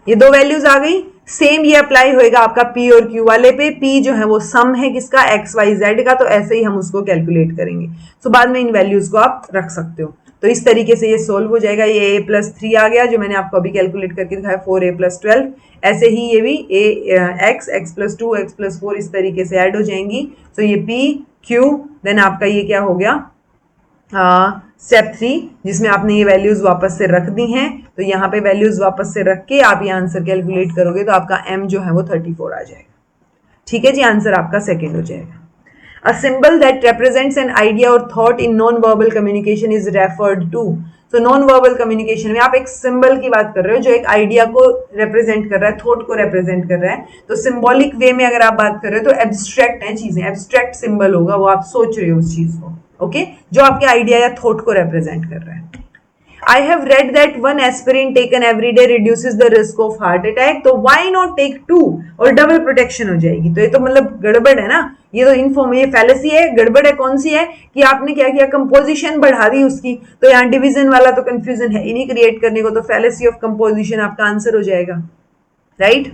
ये दो वैल्यूज आ गई। सेम ये अप्लाई होएगा आपका p और q वाले पे, p जो है वो सम है किसका, x y z का, तो ऐसे ही हम उसको कैलकुलेट करेंगे। सो बाद में इन वैल्यूज को आप रख सकते हो, तो इस तरीके से ये सोल्व हो जाएगा। ये a प्लस 3 आ गया जो मैंने आपको अभी कैलकुलेट करके दिखाया, 4a प्लस 12, ऐसे ही ये भी x प्लस 2 x प्लस 4 इस तरीके से ऐड हो जाएंगी। सो ये p q, देन आपका ये क्या हो गया, स्टेप 3, जिसमें आपने ये वैल्यूज वापस से रख दी हैं, तो यहाँ पे वैल्यूज वापस से रख के आप ये आंसर कैलकुलेट करोगे तो आपका m जो है वो 34 आ जाएगा, ठीक है जी, आंसर आपका सेकंड हो जाएगा। A symbol that represents an idea or thought in non-verbal communication is referred to. So non-verbal communication में आप एक symbol की बात कर रहे हो जो एक idea को represent कर रहा है, thought को represent कर रहा है, तो symbolic way में अगर आप बात कर रहे हो तो abstract है चीजें, abstract symbol होगा, वो आप सोच रहे हो उस चीज को, ओके, जो आपके आइडिया या थॉट को रिप्रेजेंट कर रहा है। I have read that one aspirin taken every day reduces the risk of heart attack, तो why not take 2, और डबल प्रोटेक्शन हो जाएगी। तो ये तो मतलब गड़बड़ है ना, ये तो इनफॉर्म, ये फैलेसी है, गड़बड़ है। कौन सी है कि आपने क्या किया, कंपोजिशन बढ़ा दी उसकी, तो यहाँ डिवीजन वाला तो कंफ्यूजन है ही नहीं क्रिएट करने को, तो फैलेसी ऑफ कंपोजिशन आपका आंसर हो जाएगा, right.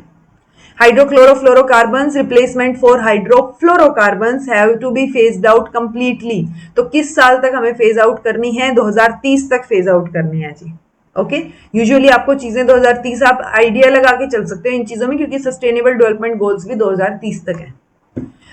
Hydrochlorofluorocarbons replacement for hydrofluorocarbons have to be phased out completely, तो किस साल तक हमें फेज आउट करनी है, 2030 तक फेज आउट करनी है जी। ओके, यूजुअली आपको चीजें 2030, आप आइडिया लगा के चल सकते हो इन चीजों में, क्योंकि सस्टेनेबल डेवलपमेंट गोल्स भी 2030 तक है।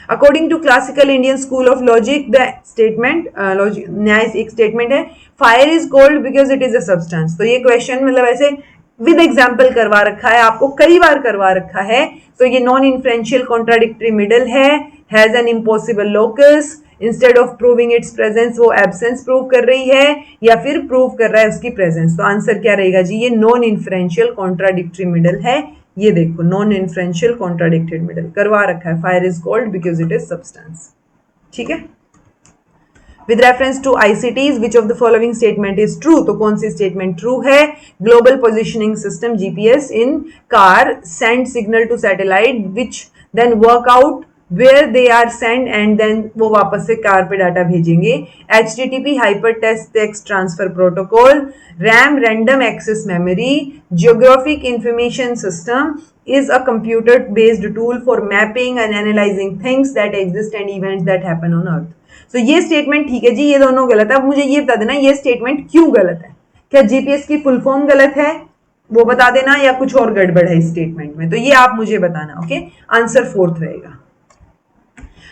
According to classical Indian school of logic, the statement, Nyaya एक स्टेटमेंट है, fire is cold because it is a substance. तो ये क्वेश्चन मतलब ऐसे विद एग्जाम्पल करवा रखा है, आपको कई बार करवा रखा है। तो ये नॉन इन्फ्रेंशियल कॉन्ट्राडिक्टरी मिडल है, has an impossible locus, instead of proving it's presence वो एब्सेंस प्रूव कर रही है, या फिर प्रूव कर रहा है उसकी प्रेजेंस। तो आंसर क्या रहेगा जी, ये नॉन इन्फ्रेंशियल कॉन्ट्राडिक्टरी मिडल है। ये देखो, नॉन इन्फ्रेंशियल कॉन्ट्राडिक्टेड मिडल करवा रखा है, fire is cold because it is substance, ठीक है। With reference to ICTs, which of the following statement is true? तो कौन सी स्टेटमेंट ट्रू है, global positioning system GPS in car send signal to satellite which then work out where they are sent and then वो वापस से car पे data भेजेंगे। HTTP hypertext transfer protocol, RAM random access memory, geographic information system is a computer based tool for mapping and analyzing things that exist and events that happen on earth। तो ये statement ठीक है जी, ये दोनों गलत है। अब मुझे ये बता देना ये स्टेटमेंट क्यों गलत है, क्या जीपीएस की फुल फॉर्म गलत है वो बता देना, या कुछ और गड़बड़ है इस स्टेटमेंट में, तो ये आप मुझे बताना, ओके। आंसर फोर्थ रहेगा।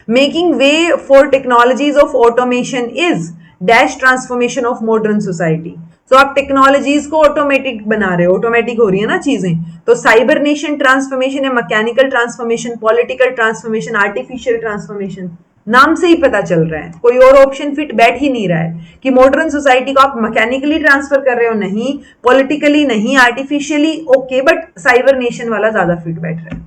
Making way for technologies of automation is dash transformation of modern society. तो आप टेक्नोलॉजीज को ऑटोमेटिक बना रहे हो, ऑटोमेटिक हो रही है ना चीजें, तो साइबरनेशन ट्रांसफॉर्मेशन है, mechanical transformation, political transformation, artificial transformation, नाम से ही पता चल रहा है, कोई और ऑप्शन फिट बैठ ही नहीं रहा है कि मॉडर्न सोसाइटी को आप मैकेनिकली ट्रांसफर कर रहे हो, नहीं, पॉलिटिकली नहीं, artificially okay, but cyber nation वाला ज्यादा फिट बैठ रहा है।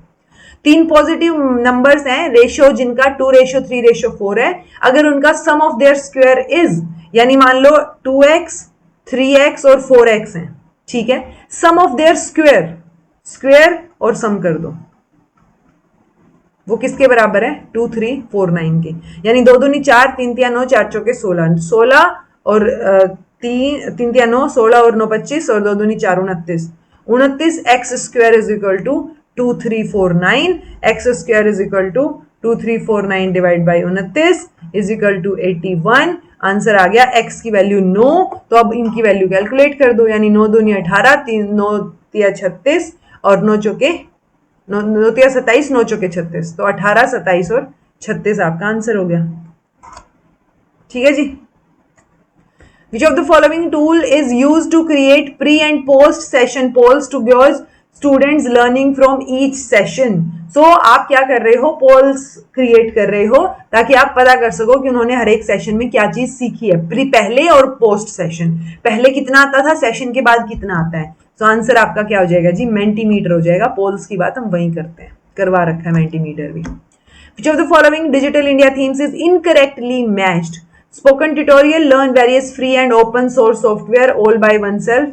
3 पॉजिटिव नंबर्स हैं, रेशियो जिनका 2:3:4 है, अगर उनका सम ऑफ देयर स्क्वायर इज, यानी मान लो 2x 3x और 4x है, ठीक है, सम ऑफ देयर स्क्वायर और सम कर दो, वो किसके बराबर है, 2 3 4 9 के, यानी 2 दूनी 4, 3 3 9, 4 चौके 16, 16 और तीन 9, 16 और 9 25 और 2 दूनी 4 29। 29 x square is equal to 2349। X square is equal to 2349 divide by 29 is equal to 81। Answer आ गया x की वैल्यू 9। तो अब इनकी वैल्यू कैलकुलेट कर दो, यानी 9 दूनी 18, 9 तिया 36 और 9 चौके 9 तिया 27, 9 चौके 36। तो 18, 27 और 36 आपका आंसर हो गया। ठीक है जी। Which of the following tool is used to create pre and post session polls to gauge students learning from each session? So आप क्या कर रहे हो, polls create कर रहे हो ताकि आप पता कर सको कि उन्होंने हर एक सेशन में क्या चीज सीखी है, पहले और पोस्ट सेशन। पहले कितना आता था, सेशन के बाद कितना आता है। तो आंसर आपका क्या हो जाएगा जी, मेंटीमीटर हो जाएगा। पोल्स की बात हम वहीं करते हैं, करवा रखा है मेंटीमीटर भी। Which of the following digital India themes is incorrectly matched? Spoken tutorial, learn various free and open source software all by oneself.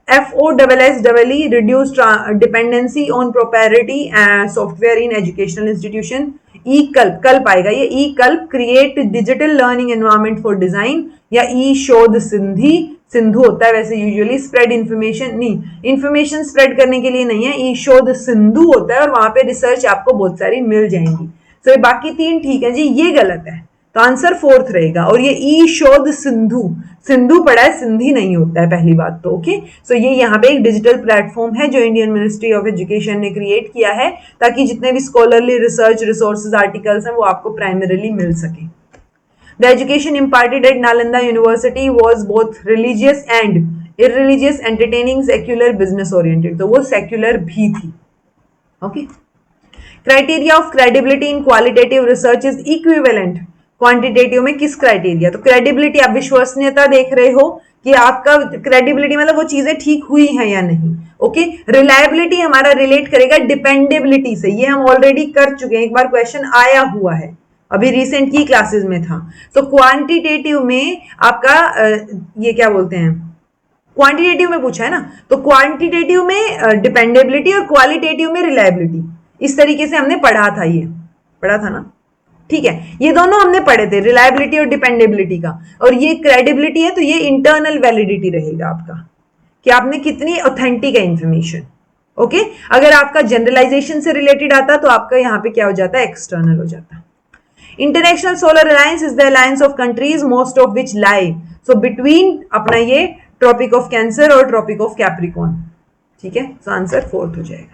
FOSSEE, reduce dependency on proprietary software in educational institution. E-Kalp, कल्प आएगा ये, E-Kalp, create digital learning environment for design. या E-Shodh Sindhi, Sindhu होता है वैसे usually. Spread information नहीं, information spread करने के लिए नहीं है, E-Shodh Sindhu होता है और वहां पे रिसर्च आपको बहुत सारी मिल जाएंगी। तो ये बाकी तीन ठीक है जी, ये गलत है, तो आंसर फोर्थ रहेगा। और ये E-Shodh Sindhu, सिंधु पढ़ा है, सिंधी नहीं होता है पहली बात तो। ओके, सो ये यहाँ पे एक डिजिटल प्लेटफॉर्म है जो इंडियन मिनिस्ट्री ऑफ एजुकेशन ने क्रिएट किया है ताकि जितने भी स्कॉलरली रिसर्च रिसोर्सेज आर्टिकल्स हैं वो आपको प्राइमरीली मिल सके। The education imparted at Nalanda University was both religious and irreligious, entertaining, secular, business oriented। तो वो सेक्युलर भी थी। Okay, criteria of credibility in qualitative research is equivalent quantitative में किस क्राइटेरिया? तो क्रेडिबिलिटी, आप विश्वसनीयता देख रहे हो कि आपका क्रेडिबिलिटी मतलब वो चीजें ठीक हुई हैं या नहीं। ओके, रिलायबिलिटी हमारा रिलेट करेगा डिपेंडेबिलिटी से, ये हम ऑलरेडी कर चुके हैं, एक बार क्वेश्चन आया हुआ है, अभी रिसेंट की क्लासेस में था। तो क्वांटिटेटिव में आपका ये क्या बोलते हैं, क्वांटिटेटिव में पूछा है ना, तो क्वांटिटेटिव में डिपेंडेबिलिटी और क्वालिटेटिव में रिलायबिलिटी, इस तरीके से हमने पढ़ा था, ये पढ़ा था ना। ठीक है, ये दोनों हमने पढ़े थे, रिलायबिलिटी और डिपेंडेबिलिटी का। और ये क्रेडिबिलिटी है तो ये इंटरनल वैलिडिटी रहेगा आपका, कि आपने कितनी ऑथेंटिक है इंफॉर्मेशन। ओके, अगर आपका जनरलाइजेशन से रिलेटेड आता तो आपका यहाँ पे क्या हो जाता है, एक्सटर्नल हो जाता है। International solar alliance is the alliance of countries most of which lie so between अपना ये ट्रॉपिक ऑफ कैंसर और ट्रॉपिक ऑफ कैप्रिकॉन। ठीक है, तो आंसर फोर्थ हो जाएगा।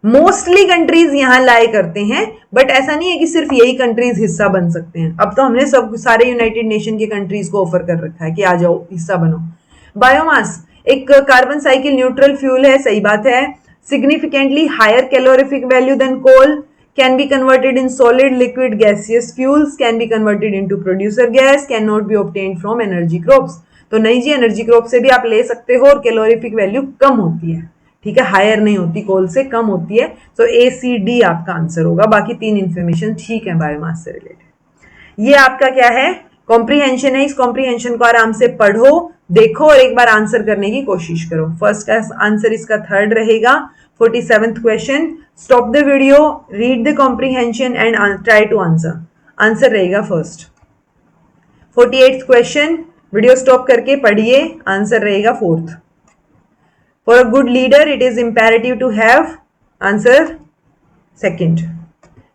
मोस्टली कंट्रीज यहां लाई करते हैं, बट ऐसा नहीं है कि सिर्फ यही कंट्रीज हिस्सा बन सकते हैं। अब तो हमने सब सारे यूनाइटेड नेशन के कंट्रीज को ऑफर कर रखा है कि आ जाओ हिस्सा बनो। बायोमास एक कार्बन साइकिल न्यूट्रल फ्यूल है, सही बात है। Significantly higher calorific value than coal, can be converted in solid liquid gaseous fuels, can be converted into producer gas, can not be obtained from energy crops. तो नहीं जी, energy crop से भी आप ले सकते हो और कैलोरीफिक वैल्यू कम होती है। ठीक है, हायर नहीं होती, कोल से कम होती है। तो ACD आपका आंसर होगा। बाकी तीन इंफॉर्मेशन ठीक है बायोमास से रिलेटेड। ये आपका क्या है, कॉम्प्रीहेंशन है। इस कॉम्प्रीहेंशन को आराम से पढ़ो, देखो और एक बार आंसर करने की कोशिश करो। फर्स्ट का आंसर इसका थर्ड रहेगा। 47th question, stop the video, read the comprehension and try to answer. Answer रहेगा first. 48th question, video stop करके पढ़िए, आंसर रहेगा fourth. For a good leader, it is imperative to have answer second.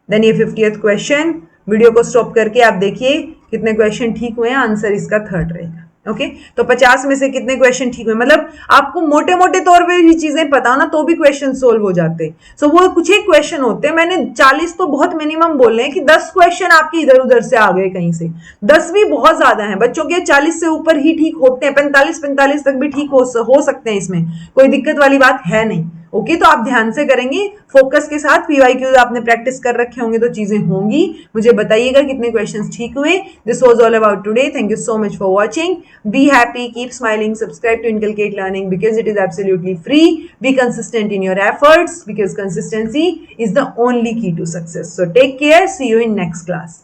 Then ये 50th question, video को stop करके आप देखिए कितने क्वेश्चन ठीक हुए हैं, आंसर इसका थर्ड रहेगा। ओके, तो 50 में से कितने क्वेश्चन ठीक हुए, मतलब आपको मोटे मोटे तौर पे भी चीजें पता ना तो भी क्वेश्चन सोल्व हो जाते। सो वो कुछ एक क्वेश्चन होते हैं, मैंने 40 तो बहुत मिनिमम बोले हैं कि 10 क्वेश्चन आपके इधर उधर से आ गए कहीं से, 10 भी बहुत ज्यादा है। बच्चों के 40 से ऊपर ही ठीक होते हैं, 45 तक भी ठीक हो सकते हैं, इसमें कोई दिक्कत वाली बात है नहीं। ओके, तो आप ध्यान से करेंगे, फोकस के साथ। PYQ आपने प्रैक्टिस कर रखे होंगे तो चीजें होंगी। मुझे बताइएगा कितने क्वेश्चंस ठीक हुए। This was all about today. Thank you so much for watching. Be happy, keep smiling, subscribe to inculcate learning because it is absolutely free. Be consistent in your efforts because consistency is the only key to success. So take care, see you in next class.